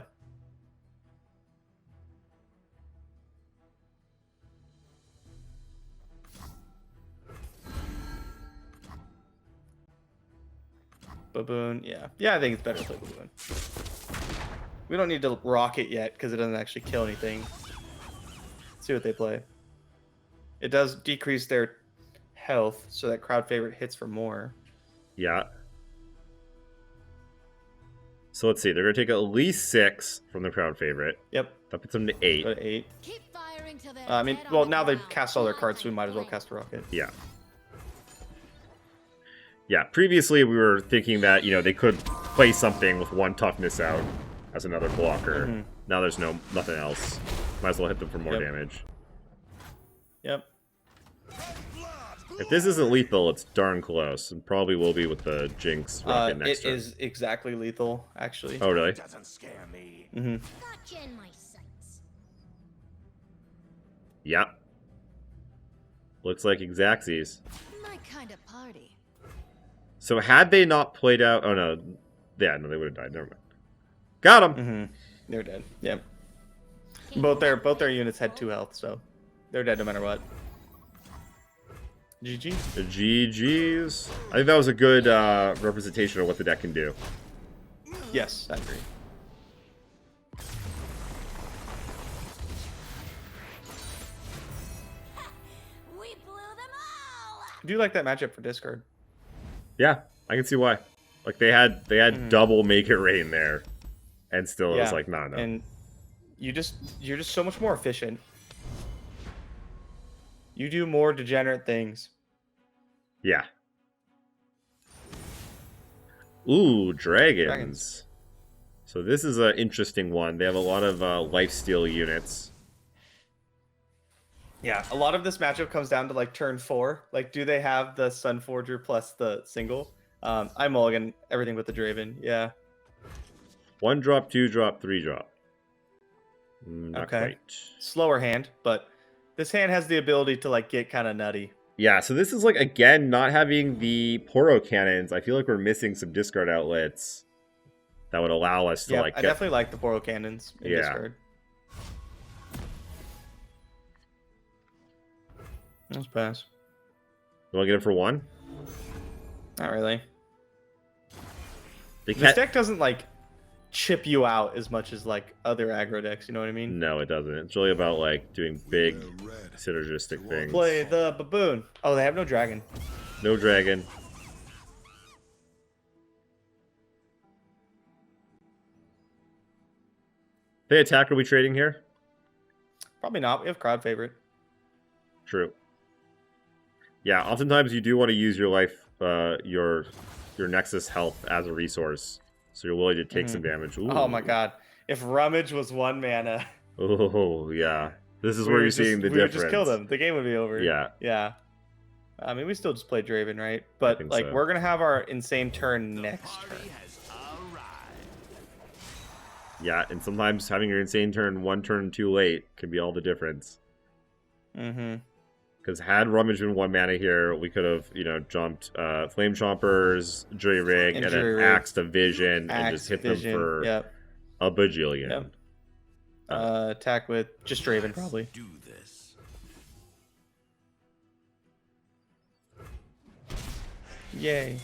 Baboon, yeah, I think it's better to play baboon. We don't need to rock it yet because it doesn't actually kill anything. Let's see what they play. It does decrease their health, so that crowd favorite hits for more. Yeah. So let's see. They're going to take at least 6 from the crowd favorite. Yep. That puts them to 8. Go to 8. Keep firing till they're I mean, dead on well, the now they've ground. cast all their Come on, cards, so we Tiny might as well Boy. cast a rocket. Yeah. Yeah, previously we were thinking that, they could play something with 1 toughness out as another blocker. Mm-hmm. Now there's nothing else. Might as well hit them for more Yep. damage. Yep. If this isn't lethal, it's darn close. And probably will be with the Jinx rocket next It turn. is exactly lethal, actually. Oh, really? Doesn't scare me. Mm-hmm. Gotcha in my sights. Yeah. Looks like Exacxies. My kind of party. So had they not played out... Oh, no. Yeah, no, they would have died. Never mind. Got him! Mm-hmm. They're dead. Yep. Both their units had 2 health, so they're dead no matter what. GG. The GG's. I think that was a good representation of what the deck can do. Yes, I agree. We blew them all. I do like that matchup for discard. Yeah, I can see why. Like they had double Make It Rain there, and still it was like no. And you're just so much more efficient. You do more degenerate things. Yeah. Ooh, dragons. So this is an interesting one. They have a lot of lifesteal units. Yeah, a lot of this matchup comes down to like turn 4. Like, do they have the Sun Forger plus the single? I mulligan everything with the Draven. Yeah. 1 drop, 2 drop, 3 drop. Not Okay. quite. Slower hand, but this hand has the ability to like get kind of nutty. Yeah, so this is like again not having the Poro cannons. I feel like we're missing some discard outlets that would allow us to Yeah, like. I definitely like the Poro cannons in Yeah. discard. Let's pass. You want to get it for 1? Not really. They This can't. deck doesn't like chip you out as much as like other aggro decks. You know what I mean? No, it doesn't. It's really about like doing big synergistic things. Play the baboon. Oh, they have no dragon. No dragon. They attack. Are we trading here? Probably not. We have crowd favorite. True. Yeah, oftentimes you do want to use your life, your Nexus health as a resource, so you're willing to take some damage. Ooh. Oh my god! If Rummage was 1 mana, Oh yeah, this is we where would you're seeing the we would difference. just kill them. The game would be over. Yeah, Yeah. I mean, we still just play Draven, right? But think like, so. we're gonna have our insane turn next turn. Party has arrived. yeah, and sometimes having your insane turn 1 turn too late can be all the difference. Mm-hmm. Because had Rummage been 1 mana here, we could have, jumped Flame Chompers, Jury Rig, and then Jury Rig. Axed a Vision, and Axe, just hit Vision. them for Yep. a bajillion. Yep. Attack with just Draven, probably. Do this. Yay.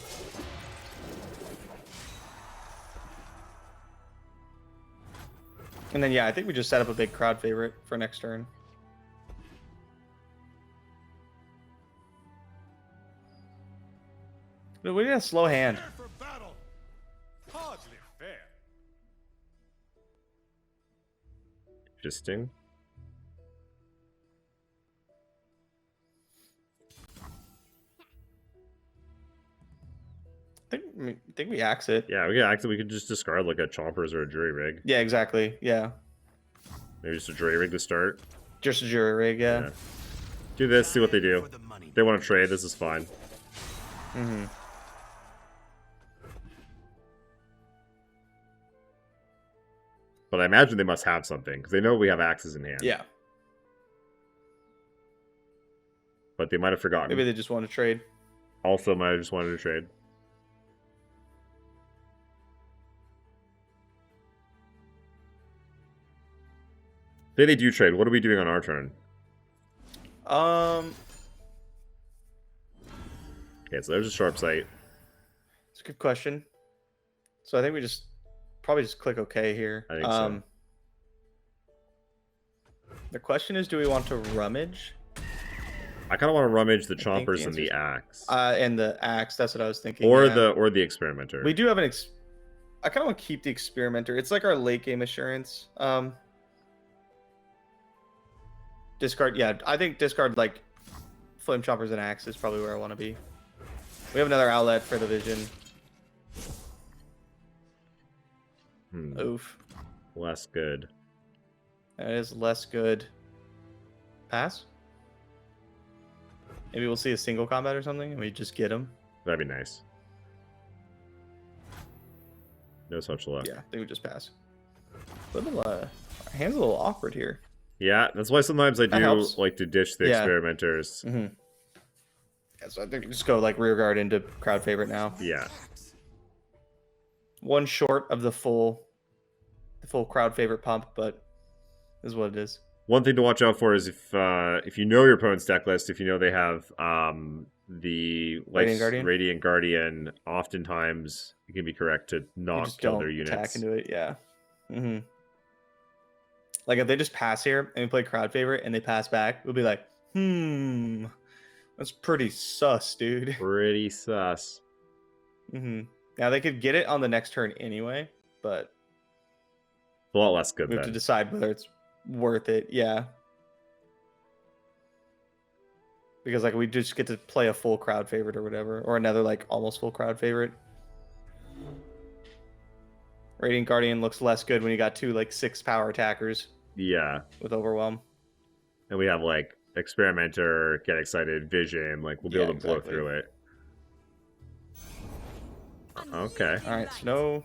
And then, yeah, I think we just set up a big crowd favorite for next turn. But we need a slow hand. Prepare for battle. Hardly fair. Interesting. I think we axe it. Yeah, we could just discard like a Chompers or a Jury Rig. Yeah, exactly. Yeah. Maybe just a Jury Rig to start. Just a jury rig, yeah. Yeah. Do this, see what they do. For the money. They want to trade, this is fine. Mm-hmm. But I imagine they must have something, because they know we have axes in hand. Yeah. But they might have forgotten. Maybe they just want to trade. Also might have just wanted to trade. Say they do trade, what are we doing on our turn? Okay, so there's a sharp sight. It's a good question. So I think we just probably just click OK here. I think so. The question is, do we want to rummage? I kind of want to rummage the I think chompers the and the answer's- axe. And the axe, that's what I was thinking. or yeah. the experimenter. We do have I kind of want to keep the Experimenter. It's like our late game assurance. Discard, yeah, I think discard like Flame Choppers and Axe is probably where I want to be. We have another outlet for the Vision. Oof. Less good. That is less good. Pass? Maybe we'll see a single combat or something and we just get him. That'd be nice. No such luck. Yeah, I think we just pass. Our hand's a little awkward here. Yeah, that's why sometimes I do helps. like to ditch the experimenters. Yeah, so I think we just go like rear guard into crowd favorite now. Yeah. One short of the full crowd favorite pump, but this is what it is. One thing to watch out for is if you know your opponent's deck list, if you know they have the Radiant Guardian, oftentimes it can be correct to not kill their units. Attack into it, yeah. Like if they just pass here and we play crowd favorite and they pass back, we'll be like, that's pretty sus, dude. Pretty sus. Now they could get it on the next turn anyway, but a lot less good. We have to decide whether it's worth it. Yeah. Because like we just get to play a full crowd favorite or whatever, or another like almost full crowd favorite. Radiant Guardian looks less good when you got two like 6 power attackers. Yeah. With Overwhelm. And we have like Experimenter, Get Excited, Vision. Like we'll be able to blow through it. Okay. All right. So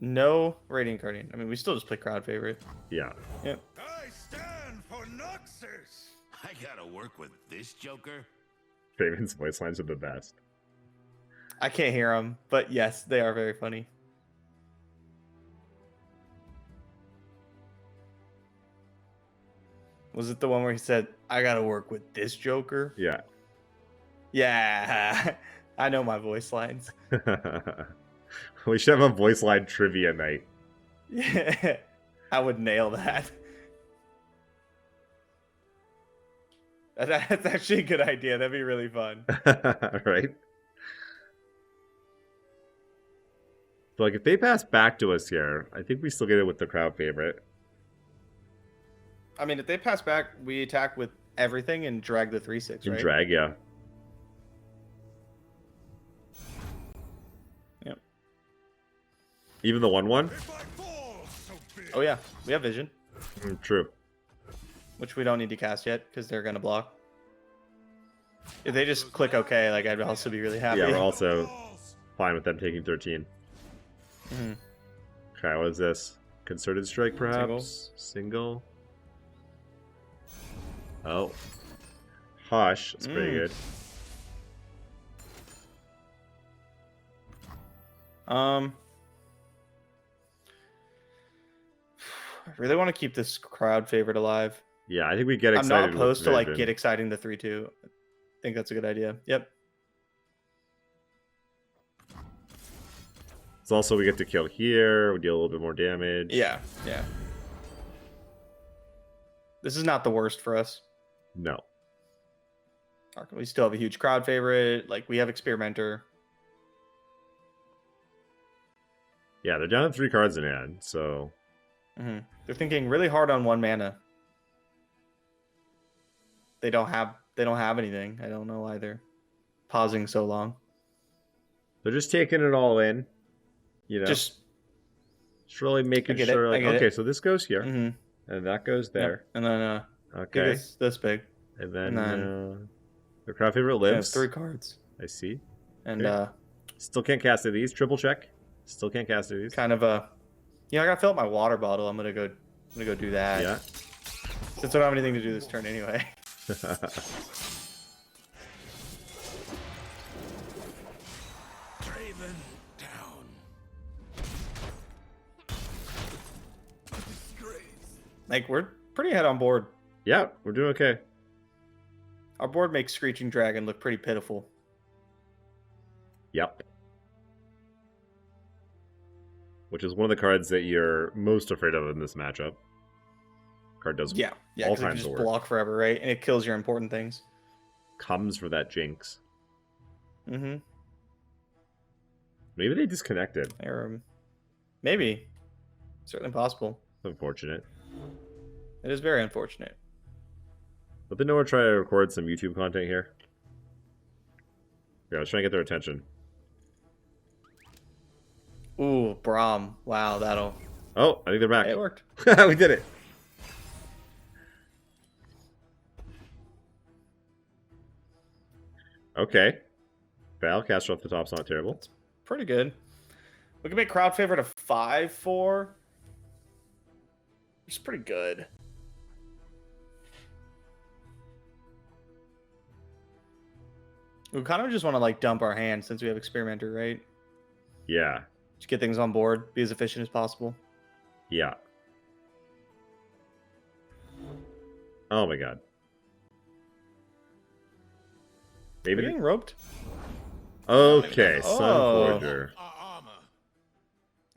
no Radiant Guardian. I mean, we still just play crowd favorite. Yeah. Yep. I stand for Noxus. I gotta work with this Joker. Draven's voice lines are the best. I can't hear them, but yes, they are very funny. Was it the one where he said, I gotta work with this Joker? Yeah. Yeah. I know my voice lines. We should have a voice line trivia night. Yeah. I would nail that. That's actually a good idea. That'd be really fun. Right? So, like, if they pass back to us here, I think we still get it with the crowd favorite. I mean, if they pass back, we attack with everything and drag the 3/6, right? And drag, yeah. Yep. Even the 1/1? Oh yeah, we have Vision. True. Which we don't need to cast yet, because they're going to block. If they just click OK, like I'd also be really happy. Yeah, we're also fine with them taking 13. Okay, what is this? Concerted Strike, perhaps? Single? Oh. Hush. That's pretty good. I really want to keep this crowd favorite alive. Yeah, I think we get excited. I'm not opposed to like Vision. get exciting the 3/2. I think that's a good idea. Yep. It's also we get to kill here. We deal a little bit more damage. Yeah. Yeah. This is not the worst for us. No. We still have a huge crowd favorite. Like we have Experimenter. Yeah, they're down to 3 cards in hand, so They're thinking really hard on 1 mana. They don't have anything. I don't know why they're pausing so long. they're just taking it all in. You know, Just really making sure. Like, okay, so this goes here, and that goes there, and then okay, this big, and then the crowd favorite lives. 3 cards. I see. And okay. Still can't cast it these. Triple check. Still can't cast it these. Kind of I gotta fill up my water bottle. I'm gonna go do that. Yeah. Since I don't have anything to do this turn anyway. Draven down. Like we're pretty ahead on board. Yeah, we're doing okay. Our board makes Screeching Dragon look pretty pitiful. Yep. Which is one of the cards that you're most afraid of in this matchup. Card does Yeah, all because it can kinds just of work. block forever, right? And it kills your important things. Comes for that Jinx. Mm-hmm. Maybe they disconnected. Maybe. Certainly possible. Unfortunate. It is very unfortunate. But then no one try to record some YouTube content here. Yeah, let's try and get their attention. Ooh, Braum. Wow, that'll... Oh, I think they're back. It worked. We did it. Okay. Battlecaster off the top's not terrible. Pretty good. We can make crowd favorite a 5/4. It's pretty good. We kind of just want to like dump our hand since we have Experimenter, right? Yeah. Just get things on board, be as efficient as possible. Yeah. Oh my god. Are we Maybe. getting roped? Okay, Oh. Sunforger. Armor.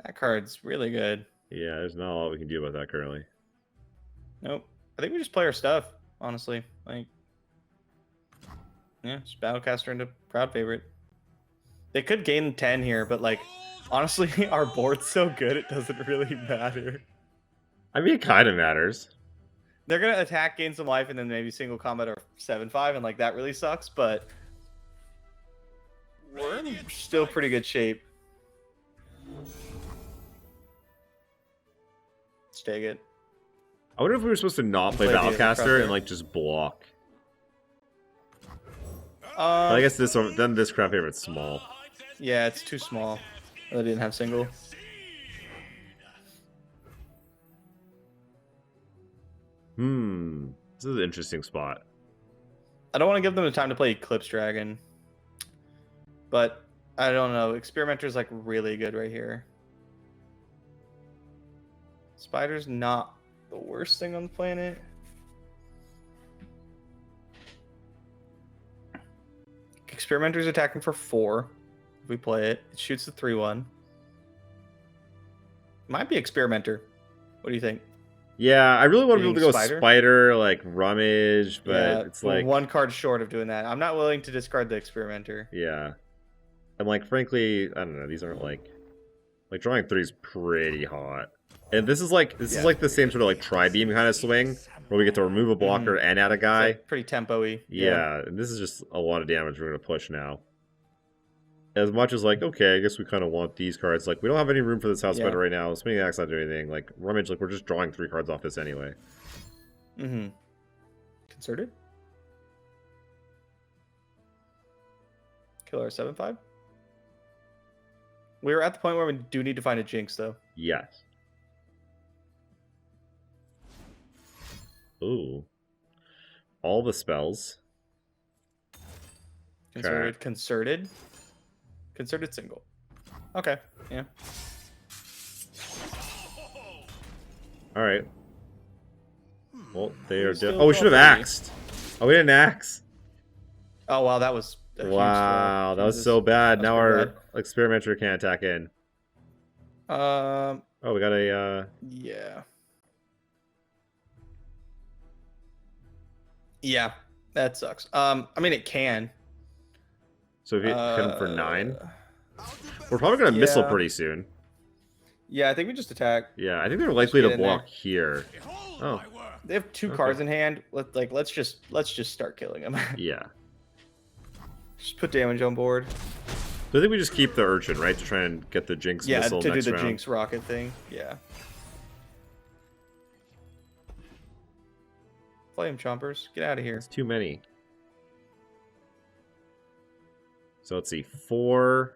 That card's really good. Yeah, there's not a lot we can do about that currently. Nope. I think we just play our stuff, honestly. Like, yeah, just Battlecaster into crowd favorite. They could gain 10 here, but like, honestly, our board's so good it doesn't really matter. I mean, it kind of matters. They're gonna attack, gain some life, and then maybe single combat or 7/5, and like that really sucks. But we're in still pretty good shape. Let's take it. I wonder if we were supposed to not play Play the Battlecaster crowd and like just block. But I I guess this one, then this crowd favorite's small. Yeah, it's too small. I didn't have single. This is an interesting spot. I don't want to give them the time to play Eclipse Dragon, but I don't know. Experimenter's like really good right here. Spider's not the worst thing on the planet. Experimenter's attacking for 4. If we play it, it shoots the 3/1. Might be Experimenter. What do you think? Yeah, I really want to be able to go Spider? spider, like rummage, but Yeah, it's we're like one card short of doing that. I'm not willing to discard the Experimenter. yeah. And like frankly, I don't know, these aren't like drawing 3 is pretty hot. And this is like Yeah. the same sort of like tri-beam kind of swing where we get to remove a blocker and add a It's, guy. like, pretty tempo-y. Yeah, and this is just a lot of damage we're gonna push now. As much as like, okay, I guess we kind of want these cards. Like, we don't have any room for this house spider right now. Spinning Axe not doing anything. Like rummage, like we're just drawing 3 cards off this anyway. Mm-hmm. Concerted? Killer 7/5? We're at the point where we do need to find a Jinx, though. Yes. Ooh. All the spells. Concerted. Okay. Concerted? Concerted single. Okay, yeah. All right. Well, they are. Still Oh, we should have healthy. axed. Oh, we didn't axe. Oh, wow, that was a huge Wow, throw. that was Jesus. so bad. That Now was our pretty experimenter can't attack in. bad. Oh, we got a. Yeah. Yeah, that sucks. I mean, it can. So if you hit him for 9, we're probably gonna missile pretty soon. Yeah, I think we just attack. Yeah, I think they're likely get to in there. block here. Oh, They have 2 Okay. cards in hand. Let's just start killing them. yeah. Just put damage on board. So I think we just keep the urchin, right, to try and get the Jinx Yeah, missile to do next the round. Jinx rocket thing. Yeah. Flame chompers, get out of here. It's too many. So let's see, 4,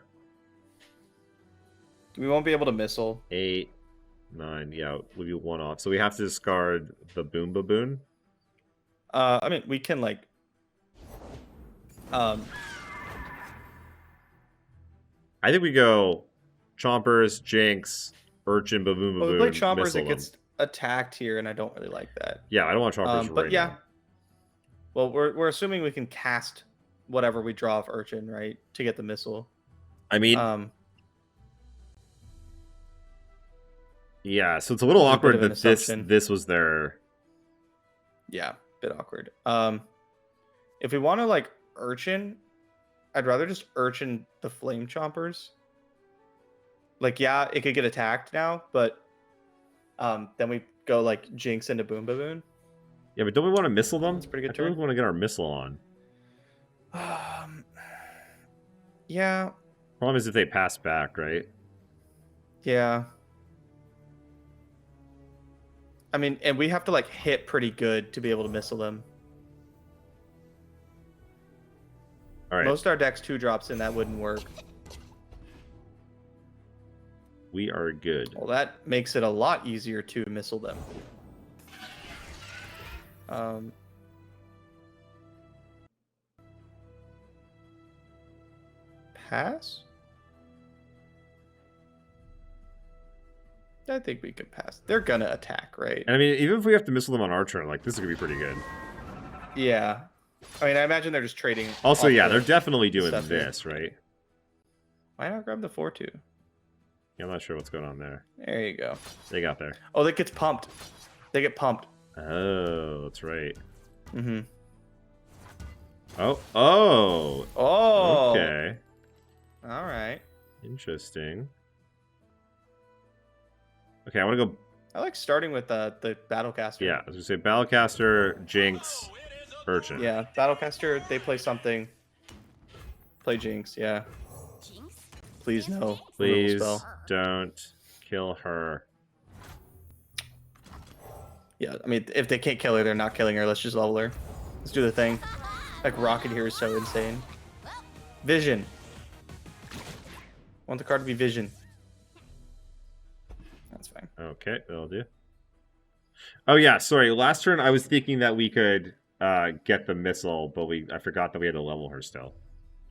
We won't be able to missile. 8, 9. Yeah, we'll be 1 off. So we have to discard the Boom Baboon. I mean, we can like. I think we go Chompers, Jinx, Urchin, Baboon, Well, Baboon. we play chompers. missile It gets attacked here, and I don't really like that. Yeah, I don't want Chompers But right yeah. now. Well, we're assuming we can cast whatever we draw of Urchin, right, to get the missile. I mean, yeah, so it's a little It's a bit awkward of an that assumption. this was their... Yeah, bit awkward. If we want to like Urchin, I'd rather just Urchin the Flame Chompers. Like, yeah, it could get attacked now, but then we go like Jinx into Boom Baboon. Yeah, but don't we want to missile them? That's a pretty good I feel like turn. we want to get our missile on. Yeah, Problem is if they pass back, right? yeah. I mean, and we have to like hit pretty good to be able to missile them. All right. Most of our decks 2-drops in that wouldn't work. We are good. Well, that makes it a lot easier to missile them. Pass? I think we could pass. They're gonna attack, right? And I mean, even if we have to missile them on our turn, like, this is going to be pretty good. Yeah. I mean, I imagine they're just trading. Also, off yeah, the they're definitely doing stuff here. this, right? Why not grab the 4-2? Yeah, I'm not sure what's going on there. There you go. They got there. Oh, that gets pumped. They get pumped. Oh, that's right. Mm-hmm. Oh. Oh. Okay. All right. Interesting. Okay, I want to go. I like starting with the Battlecaster. Yeah, I was gonna say Battlecaster, Jinx, Urchin. Yeah, Battlecaster, they play something. Play Jinx, yeah. Jinx? Please no. Please Removal spell. don't kill her. Yeah, I mean, if they can't kill her, they're not killing her. Let's just level her. Let's do the thing. Like, Rocket here is so insane. Vision. I want the card to be Vision. That's fine. Okay, that'll do. Oh yeah, sorry. Last turn I was thinking that we could get the missile, but I forgot that we had to level her still.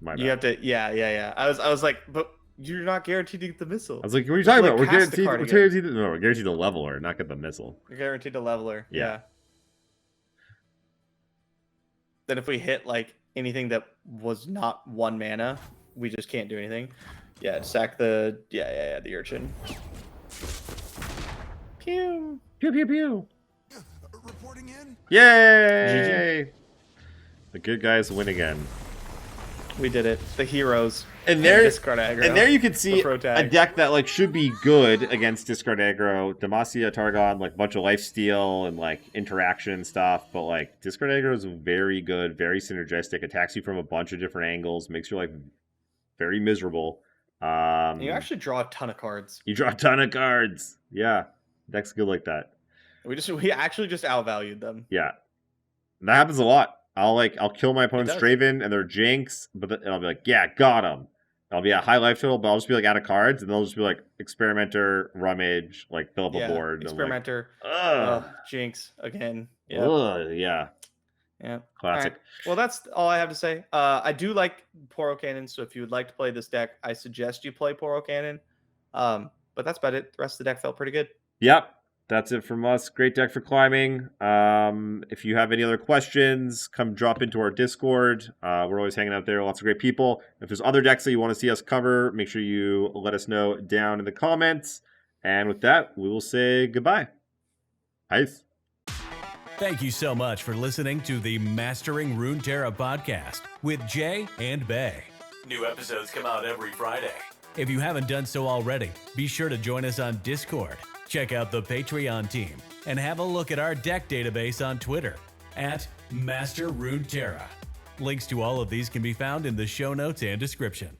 My bad. You have to, yeah. I was like, but you're not guaranteed to get the missile. I was like, what are you talking Like, about? We're cast the guaranteed. card We're again. guaranteed. No, we're guaranteed to level her, not get the missile. You're guaranteed to level her. Yeah. Yeah. Then if we hit like anything that was not 1 mana, we just can't do anything. Yeah, sack the the Urchin. Pew. Pew pew pew. Reporting in. Yay! The good guys win again. We did it. The heroes. And there, Discard Aggro. and there you can see Pro a tag. deck that like should be good against Discard Aggro, Demacia, Targon, like bunch of lifesteal and like interaction stuff. But like Discard Aggro is very good, very synergistic, attacks you from a bunch of different angles, makes you like very miserable. You actually draw a ton of cards. You draw a ton of cards. Yeah, deck's good like that. We actually just outvalued them. Yeah, and that happens a lot. I'll kill my opponent's does. Draven and their Jinx, and I'll be like, yeah, got him. I'll be at high life total, but I'll just be like out of cards, and they'll just be like Experimenter, Rummage, like fill up a board. Experimenter. And I'm like, ugh. Jinx again. Yeah. Ugh, yeah. Yeah. Classic. All right. Well, that's all I have to say. I do like Poro Cannon, so if you would like to play this deck, I suggest you play Poro Cannon. But that's about it. The rest of the deck felt pretty good. Yep. That's it from us. Great deck for climbing. If you have any other questions, come drop into our Discord. We're always hanging out there. Lots of great people. If there's other decks that you want to see us cover, make sure you let us know down in the comments. And with that, we will say goodbye. Peace. Thank you so much for listening to the Mastering Runeterra podcast with Jay and Bay. New episodes come out every Friday. If you haven't done so already, be sure to join us on Discord, check out the Patreon team, and have a look at our deck database on Twitter at Master Runeterra. Links to all of these can be found in the show notes and description.